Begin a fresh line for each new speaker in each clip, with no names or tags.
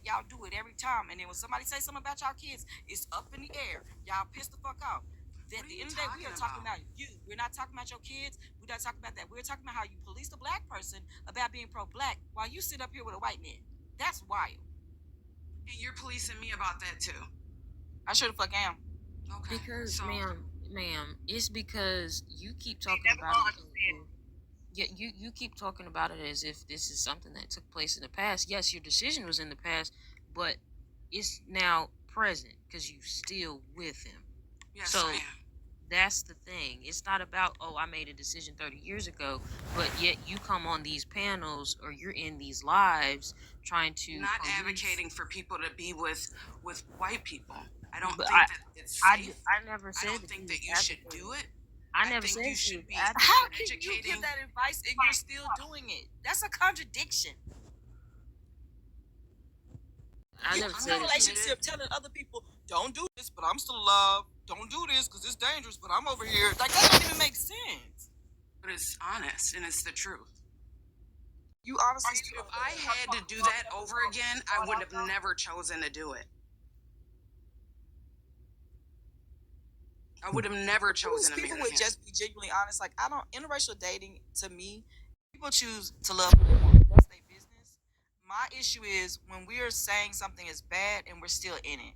y'all do it every time. And then when somebody say something about y'all kids, it's up in the air. Y'all piss the fuck off. At the end of the day, we are talking about you. We're not talking about your kids. We're not talking about that. We're talking about how you police the black person about being pro-black while you sit up here with a white man. That's wild.
And you're policing me about that too.
I sure the fuck am.
Okay. Because, so, ma'am, it's because you keep talking about it. Yeah, you keep talking about it as if this is something that took place in the past. Yes, your decision was in the past, but it's now present because you still with him.
Yes,
so
I am.
That's the thing. It's not about, oh, I made a decision 30 years ago, but yet you come on these panels or you're in these lives trying to
not advocating for people to be with white people. I don't think that it's safe.
I never said
I don't think that you should do it.
I never
think
said
you should be
How can you give that advice and you're still doing it? That's a contradiction.
I never said
a relationship telling other people, don't do this, but I'm still alive. Don't do this because it's dangerous, but I'm over here. Like, that don't even make sense.
But it's honest and it's the truth.
You honestly,
if I had to do that over again, I would have never chosen to do it. I would have never chosen to marry him.
People would just be genuinely honest. Like, I don't, interracial dating, to me, people choose to love who they want. That's their business. My issue is when we're saying something is bad and we're still in it.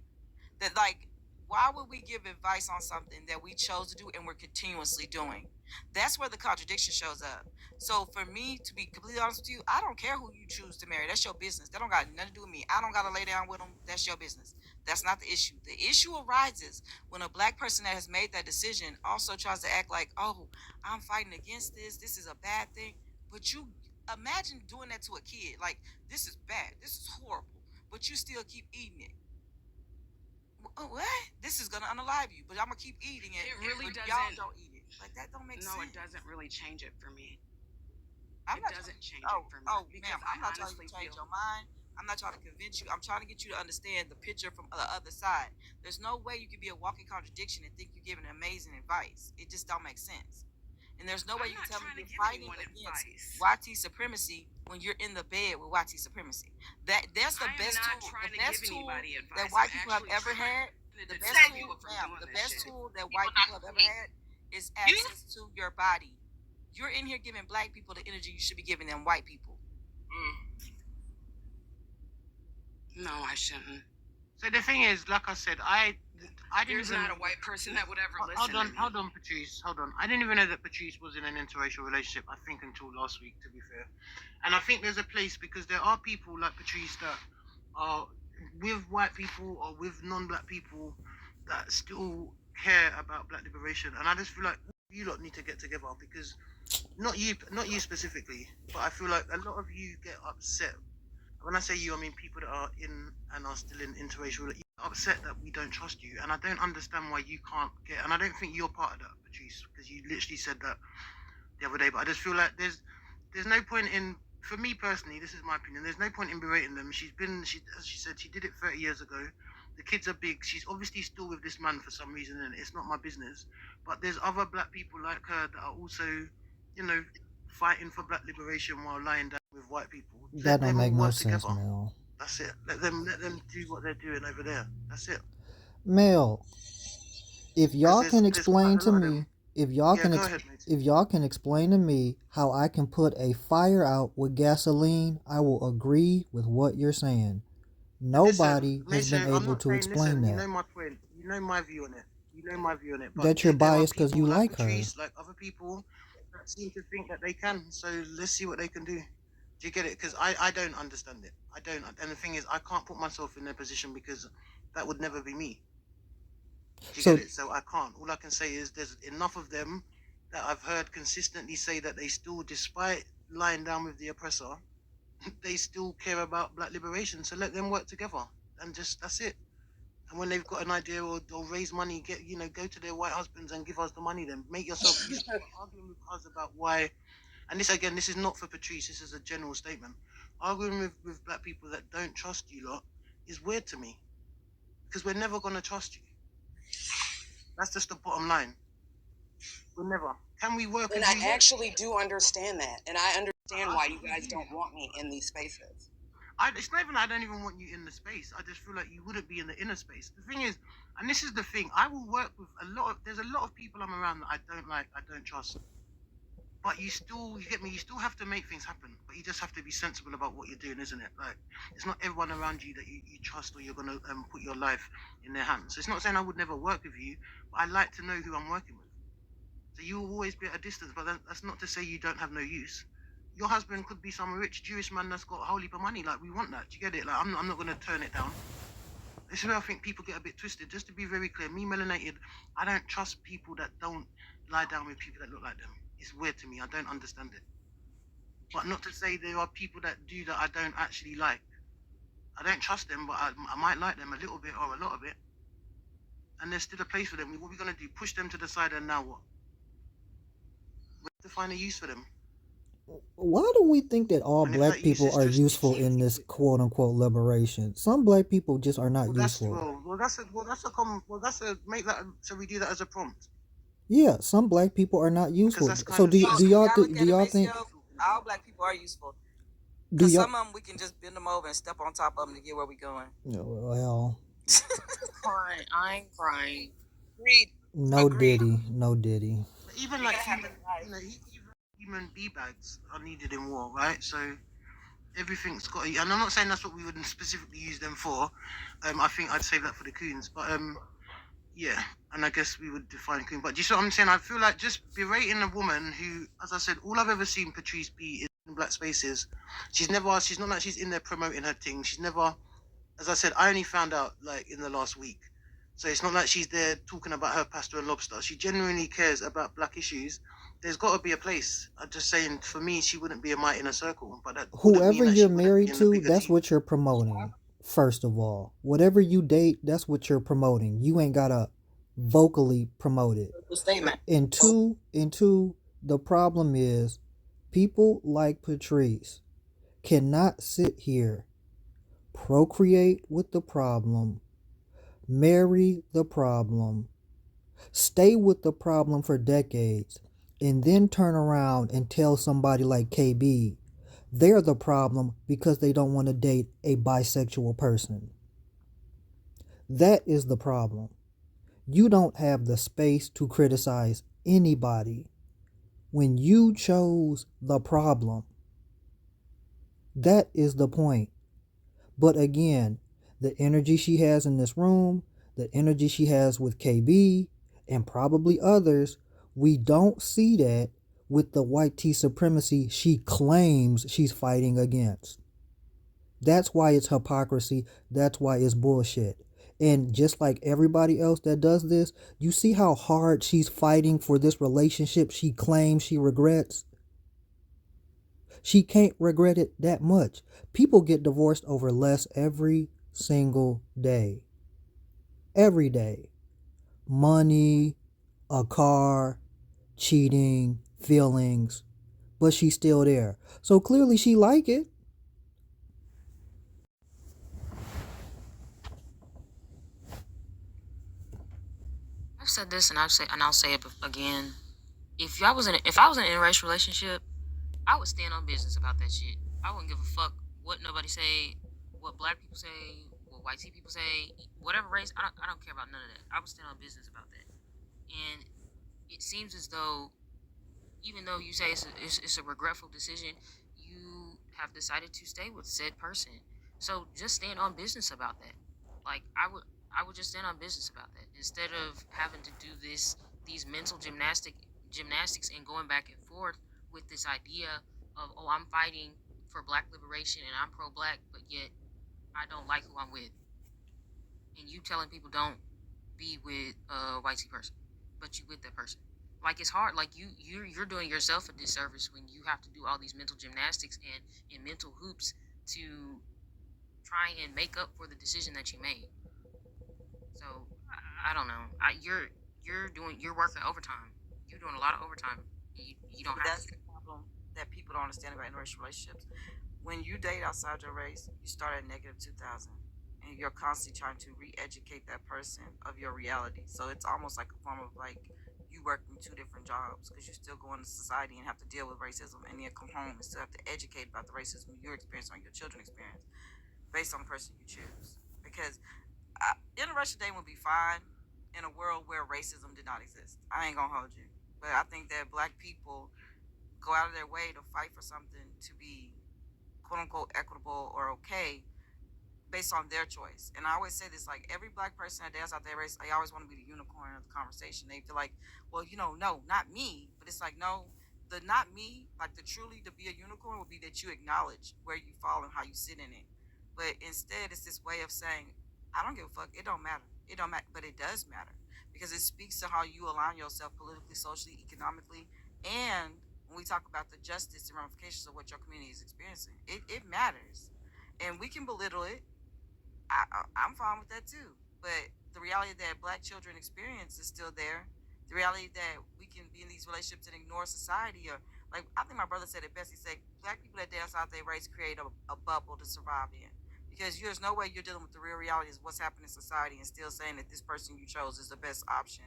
That, like, why would we give advice on something that we chose to do and we're continuously doing? That's where the contradiction shows up. So for me, to be completely honest with you, I don't care who you choose to marry. That's your business. That don't got nothing to do with me. I don't got to lay down with them. That's your business. That's not the issue. The issue arises when a black person that has made that decision also tries to act like, oh, I'm fighting against this. This is a bad thing. But you imagine doing that to a kid. Like, this is bad. This is horrible. But you still keep eating it. What? This is gonna unalive you, but I'm gonna keep eating it.
It really doesn't.
Y'all don't eat it. Like, that don't make sense.
No, it doesn't really change it for me.
It doesn't change it for me. Oh, ma'am, I'm not trying to change your mind. I'm not trying to convince you. I'm trying to get you to understand the picture from the other side. There's no way you can be a walking contradiction and think you're giving amazing advice. It just don't make sense. And there's no way you can tell me you're fighting against YT supremacy when you're in the bed with YT supremacy. That's the best tool. The best tool that white people have ever had. The best tool, ma'am, the best tool that white people have ever had is access to your body. You're in here giving black people the energy you should be giving them white people.
No, I shouldn't.
So the thing is, like I said, I didn't.
There's not a white person that would ever listen.
Hold on, Patrice. Hold on. I didn't even know that Patrice was in an interracial relationship. I think until last week, to be fair. And I think there's a place because there are people like Patrice that are with white people or with non-black people that still care about black liberation. And I just feel like you lot need to get together because not you specifically, but I feel like a lot of you get upset. When I say you, I mean people that are in and are still in interracial. You get upset that we don't trust you, and I don't understand why you can't get. And I don't think you're part of that, Patrice, because you literally said that the other day. But I just feel like there's no point in. For me personally, this is my opinion. There's no point in berating them. As she said, she did it 30 years ago. The kids are big. She's obviously still with this man for some reason, and it's not my business. But there's other black people like her that are also, fighting for black liberation while lying down with white people.
That don't make no sense, Mel.
That's it. Let them do what they're doing over there. That's it.
Mel, if y'all can explain to me, if y'all can explain to me how I can put a fire out with gasoline, I will agree with what you're saying. Nobody has been able to explain that.
You know my point. You know my view on it.
That you're biased because you like her.
Like other people that seem to think that they can. So let's see what they can do. Do you get it? Because I don't understand it. I don't. And the thing is, I can't put myself in their position because that would never be me. Do you get it? So I can't. All I can say is there's enough of them that I've heard consistently say that they still, despite lying down with the oppressor, they still care about black liberation. So let them work together and just that's it. And when they've got an idea or raise money, go to their white husbands and give us the money. Then make yourself arguing with us about why. And this is not for Patrice. This is a general statement. Arguing with black people that don't trust you lot is weird to me because we're never gonna trust you. That's just the bottom line. We're never. Can we work?
And I actually do understand that, and I understand why you guys don't want me in these spaces.
It's not even I don't even want you in the space. I just feel like you wouldn't be in the inner space. The thing is, and this is the thing, I will work with there's a lot of people I'm around that I don't like, I don't trust. But you get me, you still have to make things happen. But you just have to be sensible about what you're doing, isn't it? Like, it's not everyone around you that you trust or you're going to put your life in their hands. So it's not saying I would never work with you, but I like to know who I'm working with. So you will always be at a distance, but that's not to say you don't have no use. Your husband could be some rich Jewish man that's got a whole heap of money. Like, we want that. Do you get it? Like, I'm not going to turn it down. This is where I think people get a bit twisted. Just to be very clear, me melanated, I don't trust people that don't lie down with people that look like them. It's weird to me. I don't understand it. But not to say there are people that do that I don't actually like. I don't trust them, but I might like them a little bit or a lot of it. And there's still a place for them. What are we going to do? Push them to the side, and now what? We have to find a use for them.
Why do we think that all black people are useful in this quote unquote liberation? Some black people just are not useful.
Make that, so we do that as a prompt.
Yeah, some black people are not useful. So do y'all think
all black people are useful? Because some of them we can just bend them over and step on top of them to get where we're going.
Well,
I'm crying.
Agreed.
No Diddy.
Even like human bee bags are needed in war, right? So everything's got. And I'm not saying that's what we would specifically use them for. I think I'd save that for the coons, but yeah, and I guess we would define coon. But do you see what I'm saying? I feel like just berating a woman who, as I said, all I've ever seen Patrice be is in black spaces. She's not like she's in there promoting her thing. She's never, as I said, I only found out like in the last week. So it's not like she's there talking about her pasta and lobster. She genuinely cares about black issues. There's got to be a place. I'm just saying, for me, she wouldn't be a mite in a circle. But that
whoever you're married to, that's what you're promoting. First of all, whatever you date, that's what you're promoting. You ain't gotta vocally promote it.
Statement.
And two, the problem is people like Patrice cannot sit here, procreate with the problem, marry the problem, stay with the problem for decades, and then turn around and tell somebody like KB they're the problem because they don't want to date a bisexual person. That is the problem. You don't have the space to criticize anybody when you chose the problem. That is the point. But again, the energy she has in this room, the energy she has with KB, and probably others, we don't see that with the white tea supremacy she claims she's fighting against. That's why it's hypocrisy. That's why it's bullshit. And just like everybody else that does this, you see how hard she's fighting for this relationship she claims she regrets? She can't regret it that much. People get divorced over less every single day. Every day. Money, a car, cheating, feelings, but she's still there. So clearly she like it.
I've said this and I'll say it again. If I was in an interracial relationship, I would stand on business about that shit. I wouldn't give a fuck what nobody say, what black people say, what white people say, whatever race. I don't care about none of that. I would stand on business about that. And it seems as though, even though you say it's a regretful decision, you have decided to stay with said person. So just stand on business about that. Like I would just stand on business about that instead of having to do these mental gymnastics and going back and forth with this idea of, oh, I'm fighting for black liberation and I'm pro-black, but yet I don't like who I'm with. And you telling people don't be with a white person, but you with that person. Like, it's hard. Like, you're doing yourself a disservice when you have to do all these mental gymnastics and mental hoops to try and make up for the decision that you made. So I don't know. You're working overtime. You're doing a lot of overtime. You don't have
That's
to.
the problem that people don't understand about interracial relationships. When you date outside your race, you start at negative 2,000, and you're constantly trying to re-educate that person of your reality. So it's almost like a form of like you working two different jobs because you still go into society and have to deal with racism, and then come home and still have to educate about the racism you're experiencing or your children experience based on the person you choose. Because interracial dating would be fine in a world where racism did not exist. I ain't gonna hold you, but I think that black people go out of their way to fight for something to be quote unquote equitable or okay based on their choice. And I always say this, like every black person that dance out their race, they always want to be the unicorn of the conversation. They feel like, well, no, not me. But it's like, no, the not me, like the truly to be a unicorn would be that you acknowledge where you fall and how you sit in it. But instead it's this way of saying, I don't give a fuck, it don't matter. It don't matter, but it does matter. Because it speaks to how you align yourself politically, socially, economically, and when we talk about the justice and ramifications of what your community is experiencing, it matters. And we can belittle it. I'm fine with that too. But the reality that black children experience is still there. The reality that we can be in these relationships and ignore society, or like I think my brother said it best. He said black people that dance out their race create a bubble to survive in. Because there's no way you're dealing with the real reality of what's happening in society and still saying that this person you chose is the best option.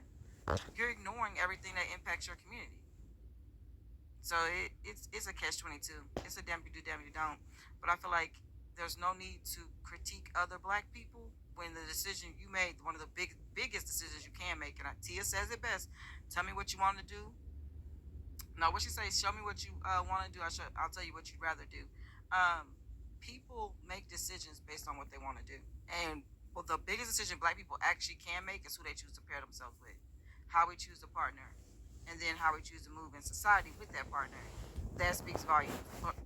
You're ignoring everything that impacts your community. So it's a catch-22. It's a damn you do, damn you don't. But I feel like there's no need to critique other black people when the decision you made, one of the biggest decisions you can make, and Tia says it best. Tell me what you want to do. No, what she says, show me what you want to do. I'll tell you what you'd rather do. Um, People make decisions based on what they want to do, and well, the biggest decision black people actually can make is who they choose to pair themselves with, how we choose to partner, and then how we choose to move in society with that partner. That speaks volumes.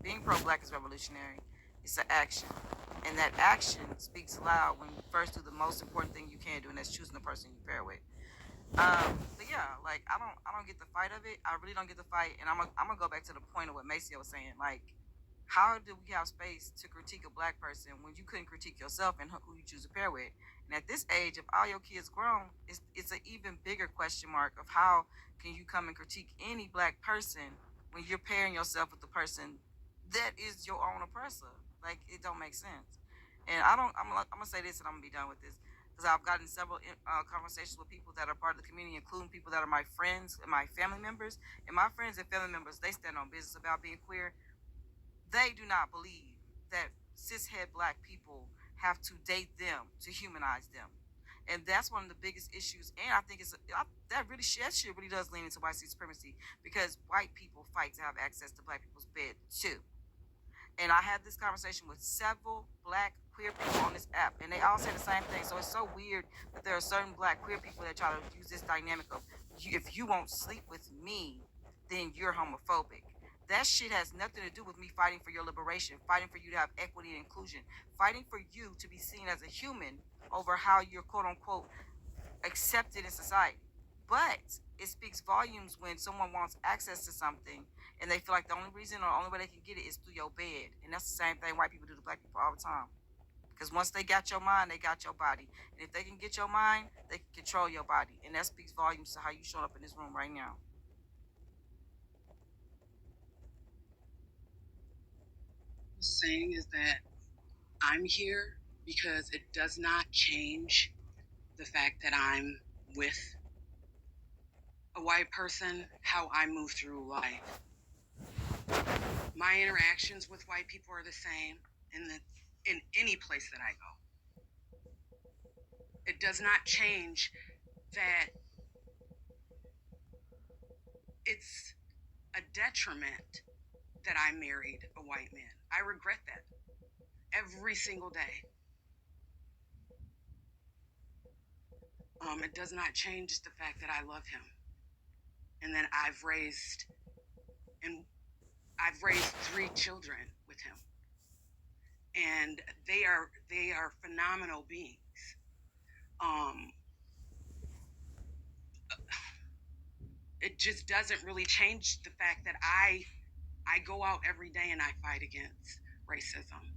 Being pro-black is revolutionary. It's an action, and that action speaks loud when you first do the most important thing you can do, and that's choosing the person you pair with. But yeah, like I don't get the fight of it. I really don't get the fight, and I'm gonna go back to the point of what Macy was saying. Like, how do we have space to critique a black person when you couldn't critique yourself and who you choose to pair with? And at this age, if all your kids grown, it's an even bigger question mark of how can you come and critique any black person when you're pairing yourself with the person that is your own oppressor? Like, it don't make sense. And I don't. I'm gonna say this, and I'm gonna be done with this because I've gotten several conversations with people that are part of the community, including people that are my friends and my family members. And my friends and family members, they stand on business about being queer. They do not believe that cishet black people have to date them to humanize them. And that's one of the biggest issues. And I think that shit really does lean into white supremacy because white people fight to have access to black people's bed too. And I had this conversation with several black queer people on this app, and they all say the same thing. So it's so weird that there are certain black queer people that try to use this dynamic of if you won't sleep with me, then you're homophobic. That shit has nothing to do with me fighting for your liberation, fighting for you to have equity and inclusion, fighting for you to be seen as a human over how you're quote unquote accepted in society. But it speaks volumes when someone wants access to something and they feel like the only reason or the only way they can get it is through your bed. And that's the same thing white people do to black people all the time. Because once they got your mind, they got your body. And if they can get your mind, they can control your body. And that speaks volumes to how you showing up in this room right now.
Saying is that I'm here because it does not change the fact that I'm with a white person, how I move through life. My interactions with white people are the same in any place that I go. It does not change that it's a detriment that I married a white man. I regret that every single day. It does not change the fact that I love him and that I've raised 3 children with him, and they are phenomenal beings. It just doesn't really change the fact that I go out every day and I fight against racism.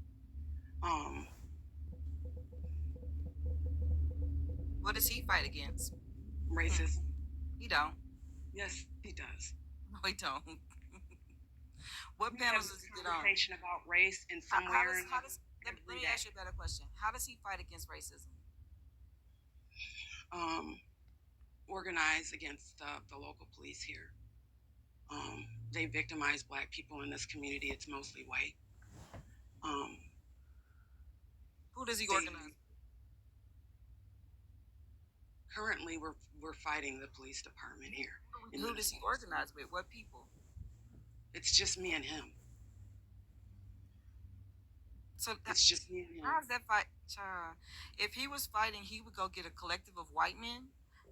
What does he fight against?
Racism.
He don't.
Yes, he does.
No, he don't. What
We
panels
have
does he
a
get on?
conversation about race in somewhere.
Let me ask you a better question. How does he fight against racism?
organize against the local police here. They victimize Black people in this community. It's mostly white.
Who does he organize?
Currently, we're fighting the police department here.
Who does he organize with? What people?
It's just me and him.
So
it's just me and him.
How's that fight? If he was fighting, he would go get a collective of white men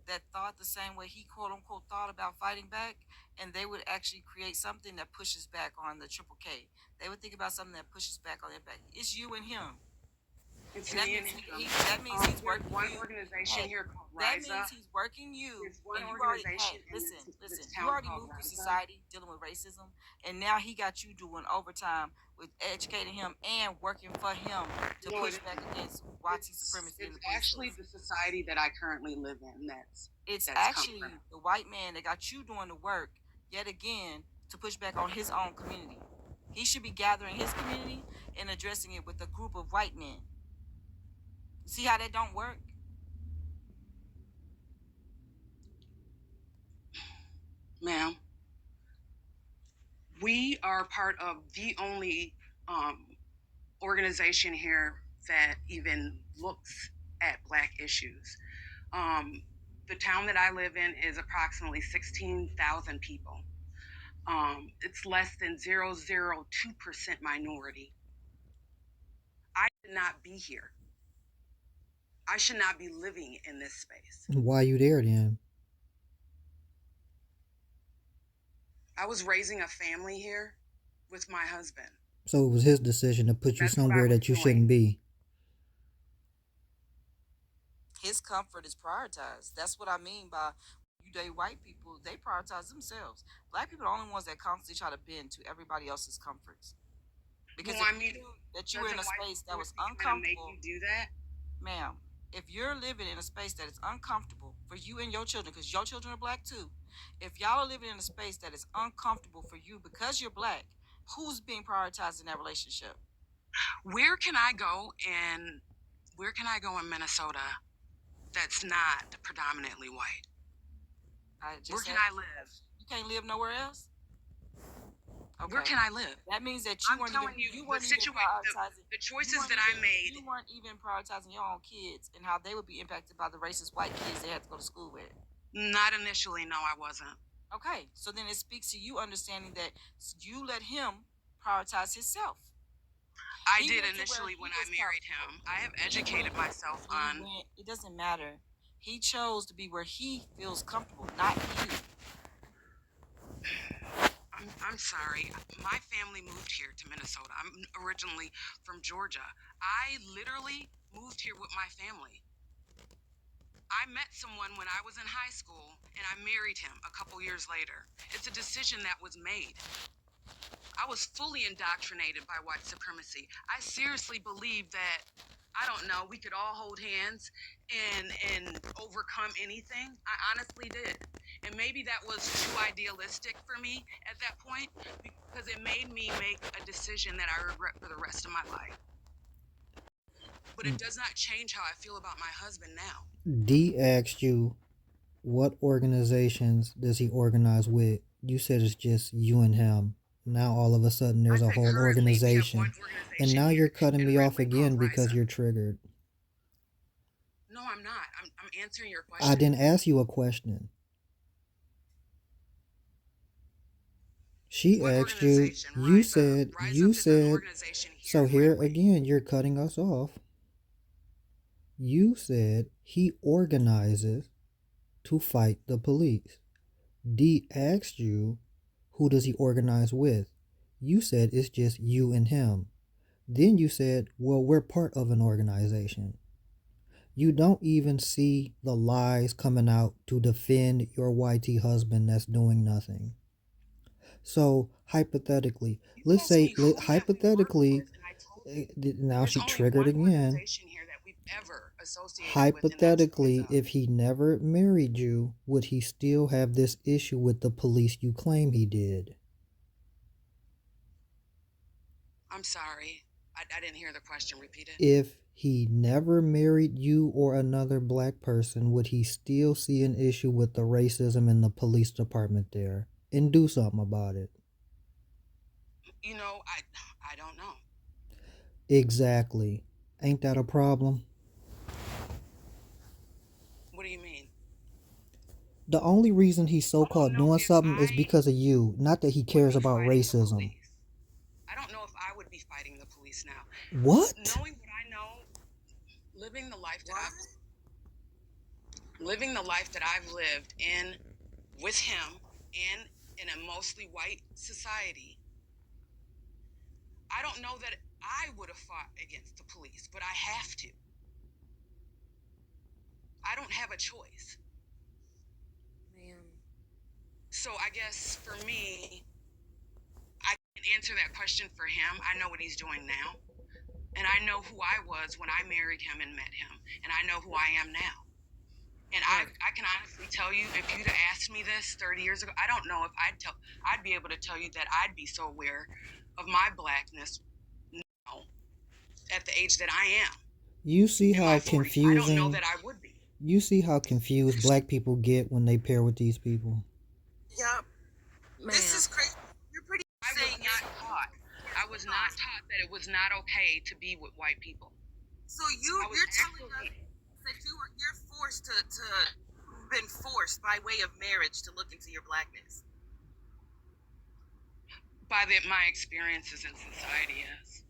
that thought the same way he quote unquote thought about fighting back, and they would actually create something that pushes back on the Triple K. They would think about something that pushes back on their back. It's you and him.
It's
and
me and him.
That means he's working
one
you.
organization here called
That
Rise
means
Up.
he's working you.
There's one
and you
organization.
Listen.
This
You already
called
moved through
Rise Up.
society dealing with racism, and now he got you doing overtime with educating him and working for him to push back against white supremacy.
It's actually the society that I currently live in.
It's actually the white man that got you doing the work yet again to push back on his own community. He should be gathering his community and addressing it with a group of white men. See how that don't work?
Ma'am, we are part of the only organization here that even looks at Black issues. The town that I live in is approximately 16,000 people. It's less than 0.02% minority. I should not be here. I should not be living in this space.
Why are you there then?
I was raising a family here with my husband.
So it was his decision to put you somewhere that you shouldn't be.
His comfort is prioritized. That's what I mean by you date white people, they prioritize themselves. Black people are the only ones that constantly try to bend to everybody else's comforts. Because that you were in a space that was uncomfortable.
Make you do that?
Ma'am, if you're living in a space that is uncomfortable for you and your children, because your children are Black too, if y'all are living in a space that is uncomfortable for you because you're Black, who's being prioritized in that relationship?
Where can I go in Minnesota that's not predominantly white? Where can I live?
You can't live nowhere else? Okay.
Where can I live?
That means that you weren't prioritizing
the choices that I made.
You weren't even prioritizing your own kids and how they would be impacted by the racist white kids they had to go to school with.
Not initially, no, I wasn't.
Okay, so then it speaks to you understanding that you let him prioritize himself.
I did initially when I married him. I have educated myself on.
It doesn't matter. He chose to be where he feels comfortable, not you.
I'm sorry. My family moved here to Minnesota. I'm originally from Georgia. I literally moved here with my family. I met someone when I was in high school, and I married him a couple years later. It's a decision that was made. I was fully indoctrinated by white supremacy. I seriously believed that, I don't know, we could all hold hands and overcome anything. I honestly did. And maybe that was too idealistic for me at that point, because it made me make a decision that I regret for the rest of my life. But it does not change how I feel about my husband now.
D asked you, what organizations does he organize with? You said it's just you and him. Now all of a sudden there's a whole organization. And now you're cutting me off again because you're triggered.
No, I'm not. I'm answering your question.
I didn't ask you a question. She asked you, you said, so here again, you're cutting us off. You said he organizes to fight the police. D asked you, who does he organize with? You said it's just you and him. Then you said, well, we're part of an organization. You don't even see the lies coming out to defend your YT husband that's doing nothing. So hypothetically, let's say, hypothetically, now she triggered again. Hypothetically, if he never married you, would he still have this issue with the police you claim he did?
I'm sorry. I didn't hear the question. Repeat it.
If he never married you or another black person, would he still see an issue with the racism in the police department there and do something about it?
You know, I don't know.
Exactly. Ain't that a problem?
What do you mean?
The only reason he's
I don't
so-called
know
doing
if
something is
I
because of you, not that he
would
cares
be
about
fighting the
racism.
police. I don't know if I would be fighting the police now.
What?
Knowing what I know, living the life that I've lived in with him and in a mostly white society, I don't know that I would have fought against the police, but I have to. I don't have a choice.
Ma'am.
So I guess for me, I can answer that question for him. I know what he's doing now. And I know who I was when I married him and met him. And I know who I am now. And
Right.
I can honestly tell you, if you'd have asked me this 30 years ago, I don't know if I'd be able to tell you that I'd be so aware of my blackness now at the age that I am.
You see
In
how
my 40s. I don't know
confusing
that I would be.
you see how confused black people get when they pair with these people?
Yep.
Ma'am.
This is crazy. You're pretty
I was not taught. I was not taught that it was not okay to be with white people.
So you're telling us that you're forced to been forced by way of marriage to look into your blackness.
By my experiences in society, yes.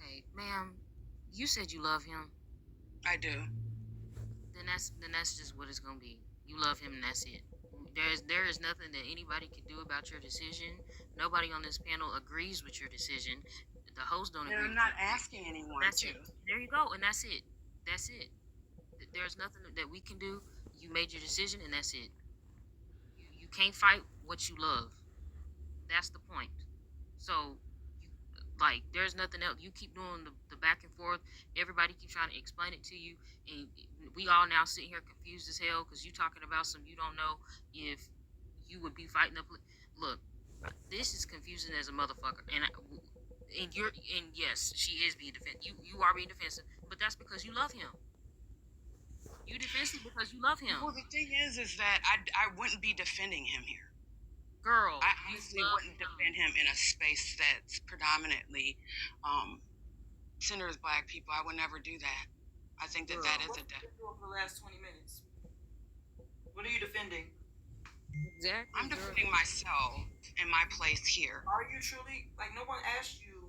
Okay, ma'am, you said you love him.
I do.
Then that's just what it's gonna be. You love him and that's it. There is nothing that anybody can do about your decision. Nobody on this panel agrees with your decision. The host don't
And
agree.
I'm not asking anyone
That's
to.
it. There you go, and that's it. That's it. There's nothing that we can do. You made your decision, and that's it. You can't fight what you love. That's the point. So, you, like, there's nothing else. You keep doing the back and forth. Everybody keep trying to explain it to you, and we all now sitting here confused as hell because you talking about some you don't know if you would be fighting the police. Look, this is confusing as a motherfucker, and yes, she is being defensive. You are being defensive, but that's because you love him. You defensive because you love him.
Well, the thing is that I wouldn't be defending him here.
Girl,
I honestly wouldn't defend him in a space that's predominantly centered as black people. I would never do that. I think that that is a death.
For the last 20 minutes. What are you defending?
Exactly.
I'm defending myself and my place here.
Are you truly, like, no one asked you?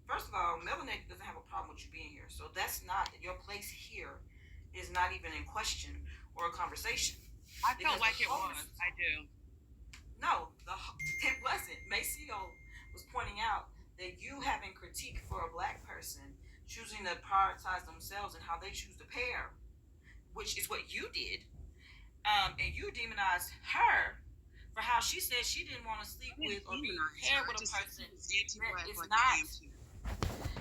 First of all, Melanated doesn't have a problem with you being here, so that's not your place here. Is not even in question or a conversation.
I felt like it was. I do.
No, it wasn't. Maceo was pointing out that you having critique for a black person choosing to prioritize themselves and how they choose to pair, which is what you did, and you demonized her for how she said she didn't want to sleep with or be paired with a person. It's not.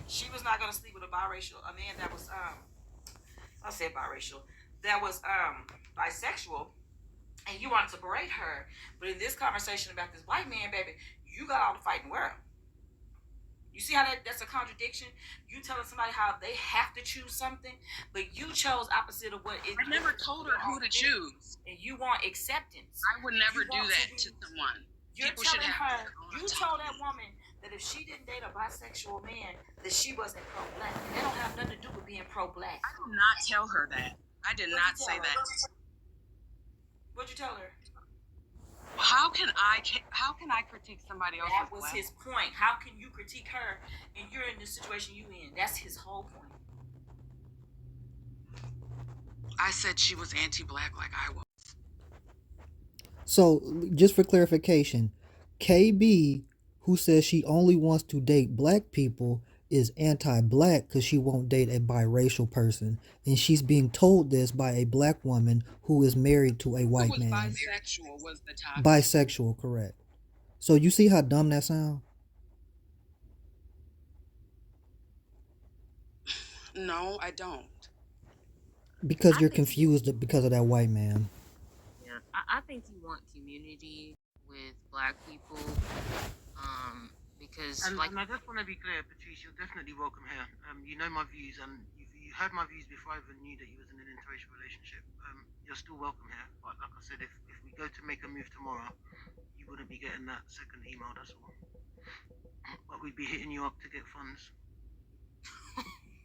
She was not going to sleep with a man that was I said biracial, that was bisexual, and you wanted to berate her. But in this conversation about this white man, baby, you got all the fighting world. You see how that's a contradiction? You telling somebody how they have to choose something, but you chose opposite of what it is.
I never told her who to choose.
And you want acceptance.
I would never do that to someone.
People should have you told that woman that if she didn't date a bisexual man, that she wasn't pro-black. And that don't have nothing to do with being pro-black.
I did not tell her that. I did not say that.
What'd you tell her?
How can I critique somebody else?
That was his point. How can you critique her and you're in the situation you in? That's his whole point.
I said she was anti-black like I was.
So, just for clarification, KB, who says she only wants to date black people, is anti-black because she won't date a biracial person, and she's being told this by a black woman who is married to a white man.
Bisexual was the topic.
Bisexual, correct. So you see how dumb that sounds?
No, I don't.
Because you're confused because of that white man.
Yeah, I think you want community with black people. because
And,
like
and I just want to be clear, Patrice, you're definitely welcome here. You know my views, and you heard my views before I even knew that you was in an interracial relationship. You're still welcome here. But like I said, if we go to make a move tomorrow, you wouldn't be getting that second email. That's all. But we'd be hitting you up to get funds.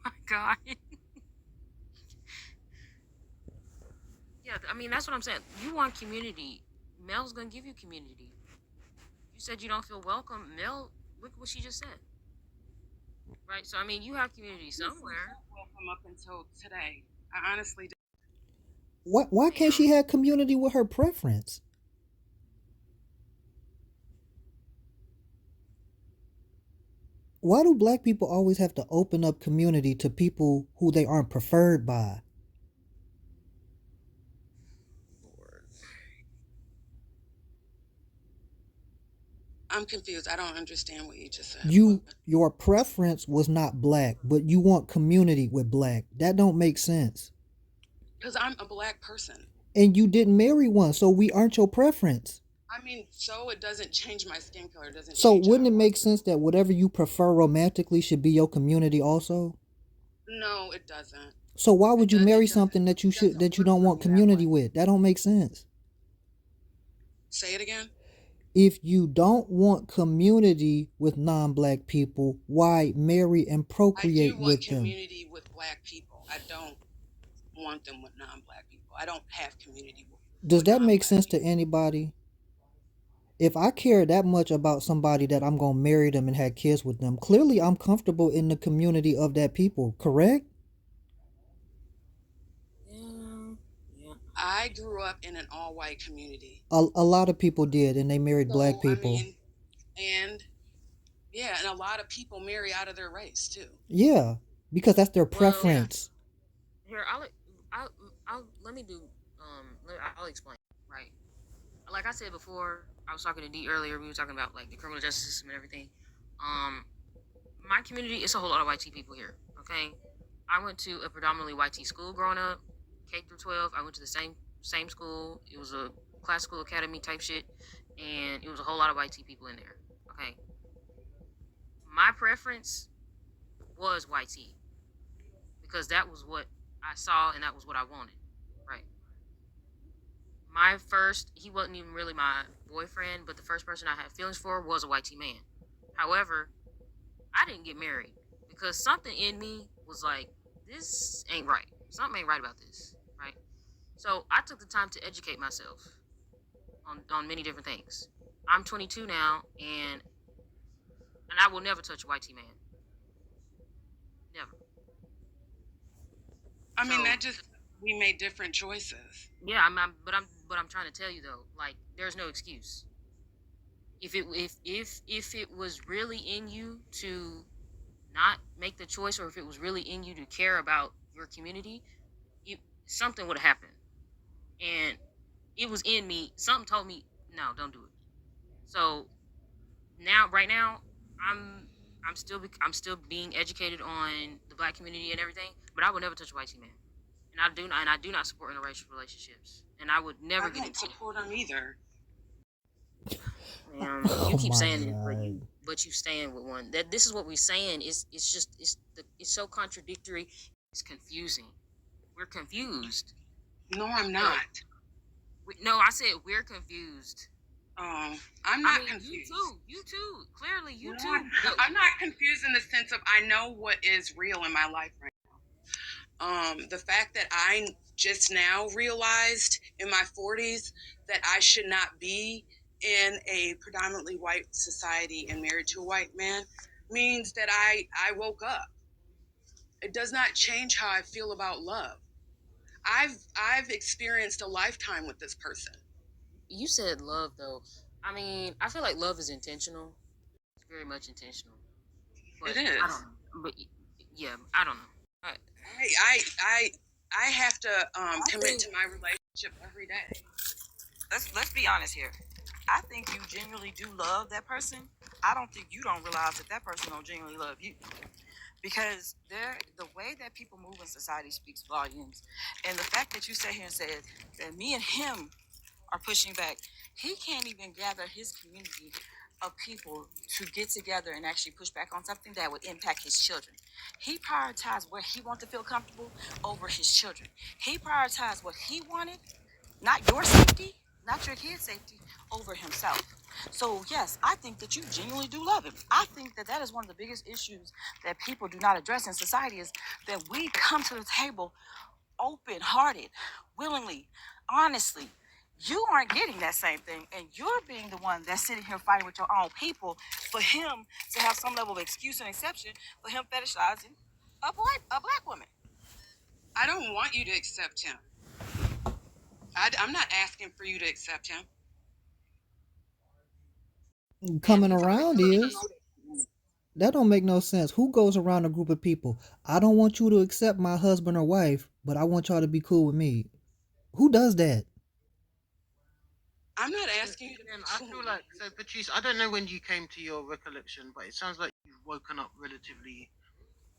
my God. Yeah, I mean that's what I'm saying. You want community. Mel's gonna give you community. You said you don't feel welcome. Mel, look what she just said. Right? So I mean you have community somewhere.
Welcome up until today. I honestly did.
Why can't she have community with her preference? Why do black people always have to open up community to people who they aren't preferred by?
I'm confused. I don't understand what you just said.
Your preference was not black, but you want community with black. That don't make sense.
Because I'm a black person.
And you didn't marry one, so we aren't your preference.
I mean, so it doesn't change my skin color. It doesn't.
So
change
wouldn't it make sense that whatever you prefer romantically should be your community also?
No, it doesn't.
So why would you marry something that you don't want community with? That don't make sense.
Say it again.
If you don't want community with non-black people, why marry and procreate with them?
I do want community with black people. I don't want them with non-black people. I don't have community with.
Does that make sense to anybody? If I care that much about somebody that I'm going to marry them and have kids with them, clearly I'm comfortable in the community of that people, correct?
Yeah.
I grew up in an all-white community.
A lot of people did, and they married black people.
I mean, and a lot of people marry out of their race too.
Yeah, because that's their preference.
Here, I'll let me do. I'll explain. Right. Like I said before, I was talking to D earlier. We were talking about like the criminal justice system and everything. My community, it's a whole lot of white people here. Okay, I went to a predominantly white school growing up, K through 12. I went to the same school. It was a classical academy type shit, and it was a whole lot of white people in there. Okay, my preference was white tea because that was what I saw and that was what I wanted. Right. My first, he wasn't even really my boyfriend, but the first person I had feelings for was a white man. However, I didn't get married because something in me was like, this ain't right. Something ain't right about this, right? So I took the time to educate myself on many different things. I'm 22 now, and I will never touch a white man. Never.
I mean, that just we made different choices.
Yeah, but I'm trying to tell you though, like there's no excuse. If it was really in you to not make the choice, or if it was really in you to care about your community, something would have happened. And it was in me. Something told me, no, don't do it. So right now, I'm still being educated on the black community and everything, but I would never touch a white man. And I do not support interracial relationships. And I would never get into
support them either.
You keep saying it, but you stand with one. That this is what we're saying. It's so contradictory. It's confusing. We're confused.
No, I'm not.
No, I said we're confused.
I'm not confused.
You too. Clearly, you too.
I'm not confused in the sense of I know what is real in my life right now. The fact that I just now realized in my 40s that I should not be in a predominantly white society and married to a white man means that I woke up. It does not change how I feel about love. I've experienced a lifetime with this person.
You said love though. I mean, I feel like love is intentional. It's very much intentional.
But it is.
I don't know. But yeah, I don't know.
I have to commit to my relationship every day.
Let's be honest here. I think you genuinely do love that person. I don't think you don't realize that person don't genuinely love you. Because the way that people move in society speaks volumes. And the fact that you sit here and say that me and him are pushing back, he can't even gather his community of people to get together and actually push back on something that would impact his children. He prioritized where he wanted to feel comfortable over his children. He prioritized what he wanted, not your safety, not your kid's safety, over himself. So yes, I think that you genuinely do love him. I think that that is one of the biggest issues that people do not address in society is that we come to the table open-hearted, willingly, honestly. You aren't getting that same thing, and you're being the one that's sitting here fighting with your own people for him to have some level of excuse and exception for him fetishizing a black woman.
I don't want you to accept him. I'm not asking for you to accept him.
Coming around is that don't make no sense. Who goes around a group of people? I don't want you to accept my husband or wife, but I want y'all to be cool with me. Who does that?
I'm not asking you to.
Again, I feel like so, Patrice. I don't know when you came to your recollection, but it sounds like you've woken up relatively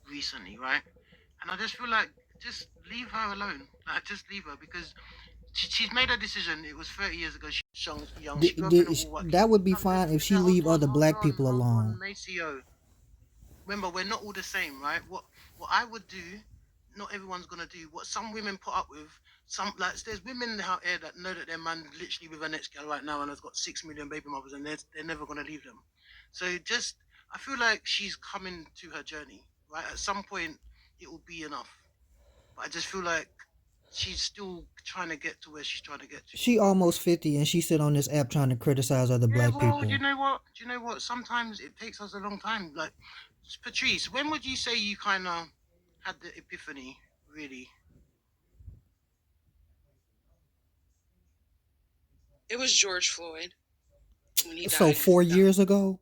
recently, right? And I just feel like just leave her alone. Like just leave her because she's made her decision. It was 30 years ago. She's young. She grew up in an all-white
That would be
community.
fine if she leave other black people
Hold on,
alone.
Maceo. Remember, we're not all the same, right? What I would do, not everyone's gonna do. What some women put up with, some like there's women out here that know that their man literally with her next girl right now and has got 6 million baby mothers and they're never gonna leave them. So just, I feel like she's coming to her journey, right? At some point, it will be enough. But I just feel like she's still trying to get to where she's trying to get to.
She almost 50 and she sit on this app trying to criticize other
Yeah,
black
well,
people.
you know what? Do you know what? Sometimes it takes us a long time. Like, Patrice, when would you say you kind of had the epiphany, really?
It was George Floyd when he
So
died.
4 years ago?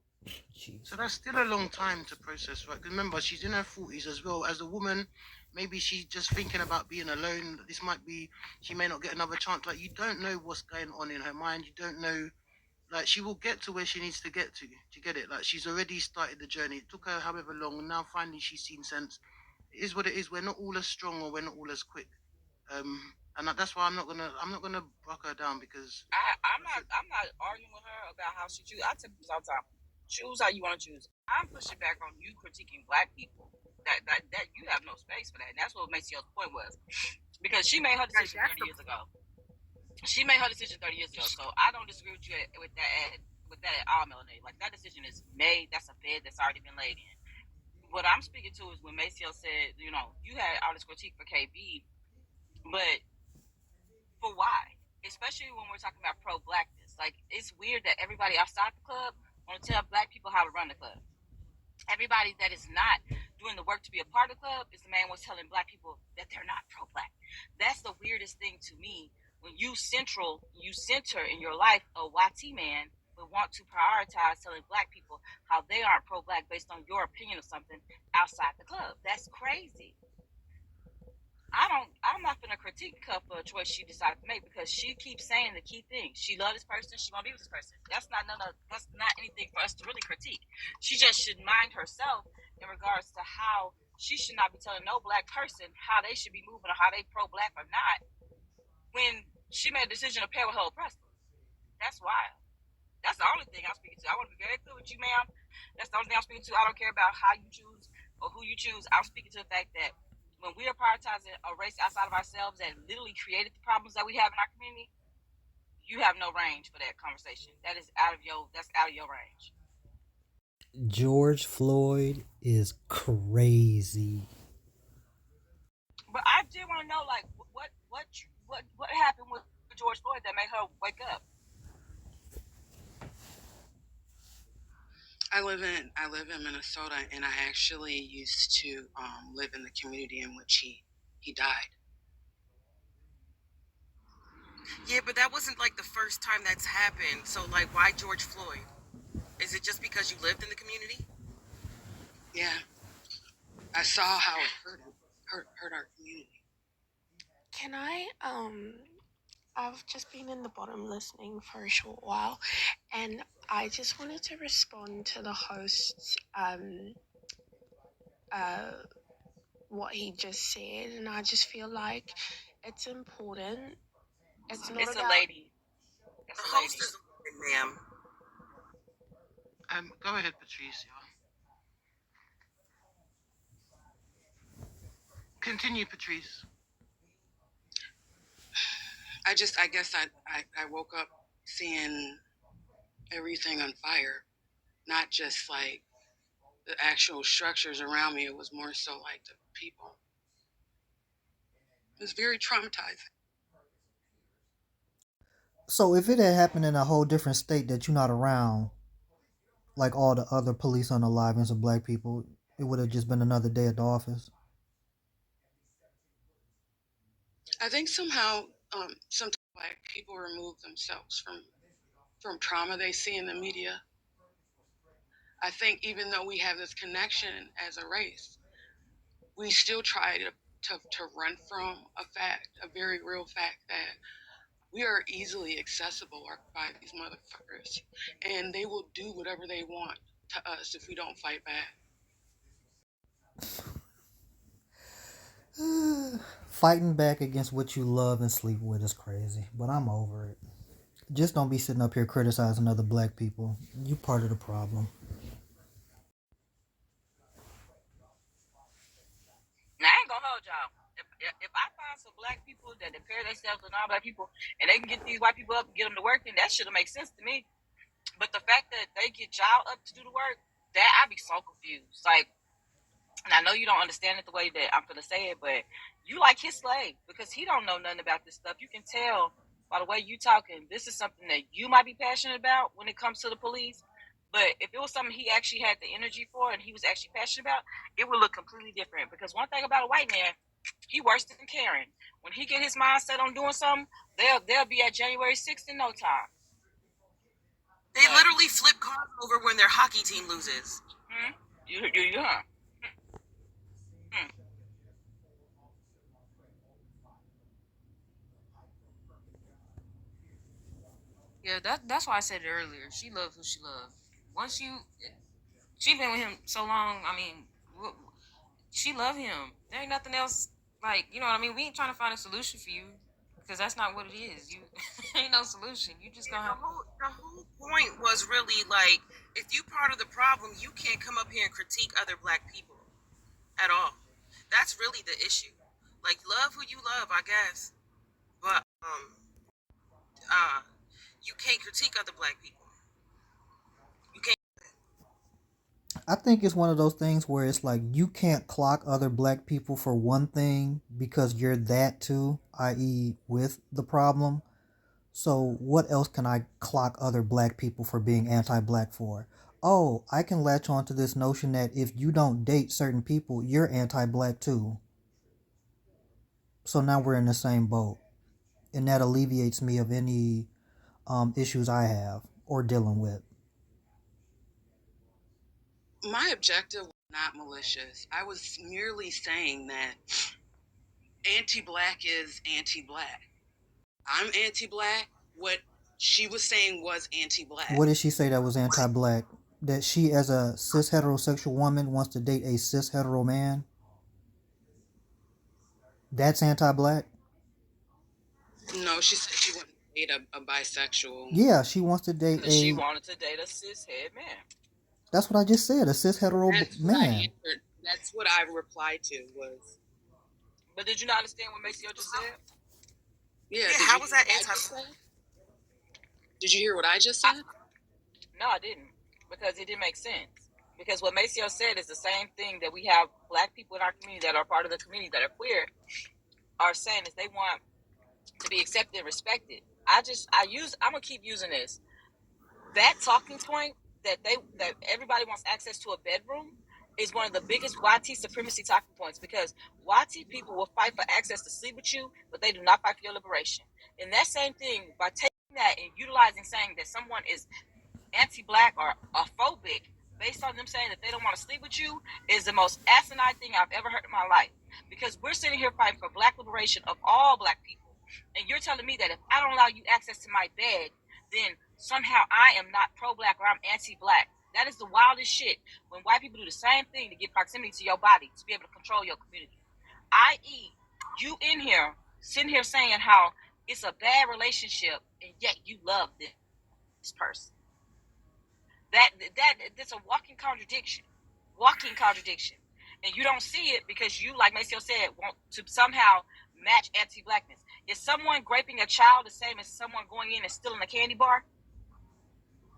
So that's still a long time to process, right? 'Cause remember, she's in her 40s as well. As a woman, maybe she's just thinking about being alone. This might be, she may not get another chance. Like, you don't know what's going on in her mind. You don't know, like, she will get to where she needs to get to. Do you get it? Like, she's already started the journey. It took her however long, and now finally she's seen sense. It is what it is. We're not all as strong or we're not all as quick. And that's why I'm not gonna buck her down because
I'm not arguing with her about how she choose. I tell people all the time, choose how you want to choose. I'm pushing back on you critiquing black people. That you have no space for that, and that's what Macio's point was, because she made her decision 30 years ago. She made her decision 30 years ago, so I don't disagree with you with that at all, Melanie. Like that decision is made. That's a bed that's already been laid in. What I'm speaking to is when Macio said, you know, you had all this critique for KB, but for why? Especially when we're talking about pro-blackness. Like, it's weird that everybody outside the club want to tell black people how to run the club. Everybody that is not doing the work to be a part of the club is the man was telling black people that they're not pro-black. That's the weirdest thing to me. When you center in your life a YT man, but want to prioritize telling black people how they aren't pro-black based on your opinion of something outside the club. That's crazy. I'm not gonna critique her for a choice she decided to make because she keeps saying the key thing. She loves this person, she wanna be with this person. That's not anything for us to really critique. She just should mind herself in regards to how she should not be telling no black person how they should be moving or how they pro black or not when she made a decision to pair with her oppressor. That's wild. That's the only thing I'm speaking to. I want to be very clear with you, ma'am. That's the only thing I'm speaking to. I don't care about how you choose or who you choose. I'm speaking to the fact that when we are prioritizing a race outside of ourselves that literally created the problems that we have in our community, you have no range for that conversation. That's out of your range.
George Floyd is crazy.
But I did want to know, like, what happened with George Floyd that made her wake up?
I live in Minnesota, and I actually used to live in the community in which he died.
Yeah, but that wasn't like the first time that's happened. So, like, why George Floyd? Is it just because you lived in the community?
Yeah, I saw how it hurt our community.
Can I I've just been in the bottom listening for a short while, and I just wanted to respond to the host's what he just said, and I just feel like it's important. It's not
It's
about
a lady. It's a host is a woman, ma'am.
Go ahead, Patricia. Continue, Patrice.
I guess I woke up seeing everything on fire, not just like the actual structures around me. It was more so like the people. It was very traumatizing.
So if it had happened in a whole different state that you're not around, like all the other police unalivings of black people, it would have just been another day at the office.
I think somehow sometimes black people remove themselves from trauma they see in the media. I think even though we have this connection as a race, we still try to run from a fact, a very real fact that we are easily accessible by these motherfuckers, and they will do whatever they want to us if we don't fight back.
Fighting back against what you love and sleep with is crazy, but I'm over it. Just don't be sitting up here criticizing other black people. You part of the problem.
Now, I ain't gonna hold y'all. If I find some black people that compare themselves to non-black people and they can get these white people up and get them to work, then that should have made sense to me. But the fact that they get y'all up to do the work, that I be so confused. Like, and I know you don't understand it the way that I'm gonna say it, but you like his slave because he don't know nothing about this stuff. You can tell by the way you talking. This is something that you might be passionate about when it comes to the police. But if it was something he actually had the energy for and he was actually passionate about, it would look completely different. Because one thing about a white man, he worse than Karen. When he get his mindset on doing something, they'll be at January 6th in no time. They literally flip cars over when their hockey team loses. Yeah.
Yeah, that's why I said it earlier. She loved who she loved. Once she been with him so long. I mean, she love him. There ain't nothing else. Like, you know what I mean? We ain't trying to find a solution for you because that's not what it is. You ain't no solution. You just gonna have.
The whole point was really like, if you part of the problem, you can't come up here and critique other black people at all. That's really the issue. Like, love who you love, I guess, but uh, you can't critique other black people. You can't.
I think it's one of those things where it's like you can't clock other black people for one thing because you're that too, i.e., with the problem. So, what else can I clock other black people for being anti black for? Oh, I can latch on to this notion that if you don't date certain people, you're anti black too. So now we're in the same boat. And that alleviates me of any issues I have or dealing with.
My objective was not malicious. I was merely saying that anti-black is anti-black. I'm anti-black. What she was saying was anti-black.
What did she say that was anti black? That she, as a cis heterosexual woman, wants to date a cis hetero man? That's anti black?
No, she said she wouldn't date a bisexual.
Yeah, she wants to date
She
a.
wanted to date a cishet man.
That's what I just said, a cis hetero man.
That's what I replied to was.
But did you not understand what Maceo just said?
Yeah.
How was that anti?
Did you hear what I just said?
No, I didn't, because it didn't make sense. Because what Maceo said is the same thing that we have black people in our community that are part of the community that are queer are saying is they want to be accepted and respected. I'm gonna keep using this. That talking point that everybody wants access to a bedroom is one of the biggest YT supremacy talking points, because YT people will fight for access to sleep with you, but they do not fight for your liberation. And that same thing, by taking that and utilizing saying that someone is anti-black or phobic based on them saying that they don't want to sleep with you, is the most asinine thing I've ever heard in my life. Because we're sitting here fighting for black liberation of all black people. And you're telling me that if I don't allow you access to my bed, then somehow I am not pro-black or I'm anti-black. That is the wildest shit. When white people do the same thing to get proximity to your body, to be able to control your community. I.e., you in here, sitting here saying how it's a bad relationship, and yet you love this person. That's a walking contradiction. Walking contradiction. And you don't see it because you, like Maceo said, want to somehow match anti-blackness. Is someone raping a child the same as someone going in and stealing a candy bar?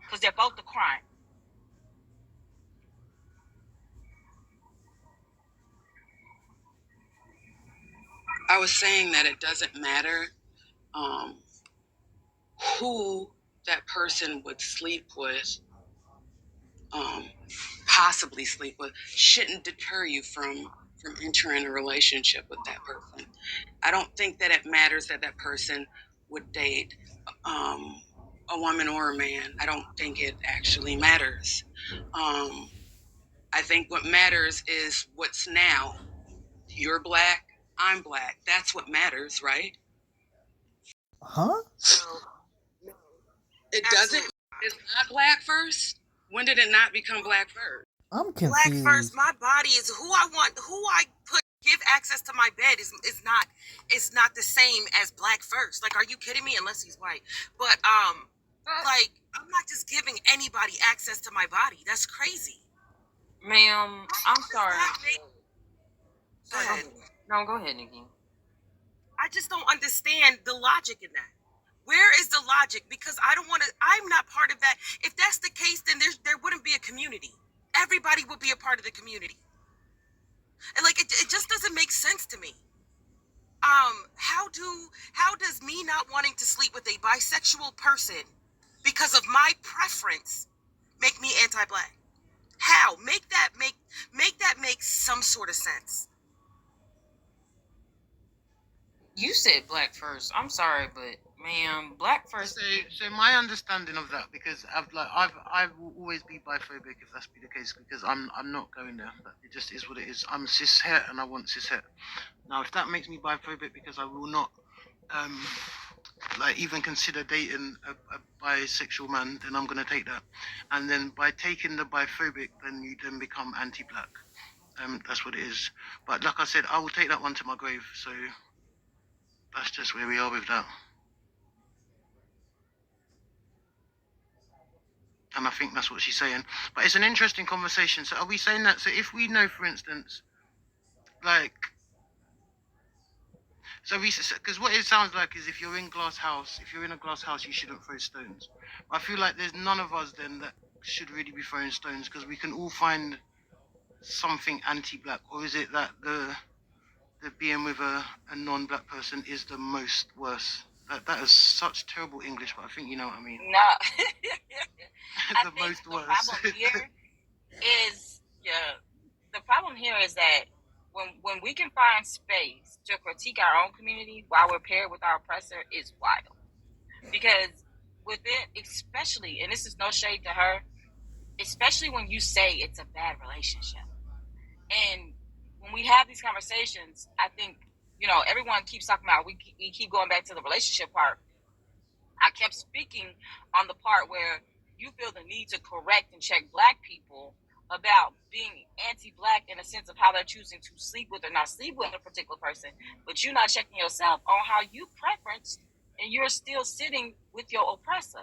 Because they're both a crime.
I was saying that it doesn't matter who that person would sleep with, possibly sleep with, shouldn't deter you from entering a relationship with that person. I don't think that it matters that that person would date a woman or a man. I don't think it actually matters. I think what matters is what's now. You're black, I'm black. That's what matters, right?
Huh?
It doesn't. It's not black first. When did it not become black first?
I'm
Black
confused.
first. My body is who I want. Who I give access to my bed is not. It's not the same as black first. Like, are you kidding me? Unless he's white. But like, I'm not just giving anybody access to my body. That's crazy.
Ma'am, I'm sorry.
Go ahead.
No, go ahead, Nikki.
I just don't understand the logic in that. Where is the logic? Because I don't want to. I'm not part of that. If that's the case, then there wouldn't be a community. Everybody would be a part of the community. And like it just doesn't make sense to me. How does me not wanting to sleep with a bisexual person because of my preference make me anti-black? How? Make that make some sort of sense.
You said black first. I'm sorry, but ma'am, black first.
So my understanding of that, because I will always be biphobic if that's be the case, because I'm not going there. It just is what it is. I'm cis het and I want cis het. Now, if that makes me biphobic because I will not like even consider dating a bisexual man, then I'm gonna take that. And then by taking the biphobic, then you then become anti-black. That's what it is. But like I said, I will take that one to my grave. So that's just where we are with that. And I think that's what she's saying. But it's an interesting conversation. So are we saying that? So if we know, for instance, like, so we, because what it sounds like is if you're in a glass house, you shouldn't throw stones. I feel like there's none of us then that should really be throwing stones because we can all find something anti-black. Or is it that the being with a non-black person is the most worse? That is such terrible English, but I think you know what I mean.
No.
The most worse.
Problem here is the problem here is that when we can find space to critique our own community while we're paired with our oppressor is wild. Because within, especially, and this is no shade to her, especially when you say it's a bad relationship. And when we have these conversations, I think, everyone keeps talking about, we keep going back to the relationship part. I kept speaking on the part where you feel the need to correct and check black people about being anti-black in a sense of how they're choosing to sleep with or not sleep with a particular person, but you're not checking yourself on how you preference and you're still sitting with your oppressor.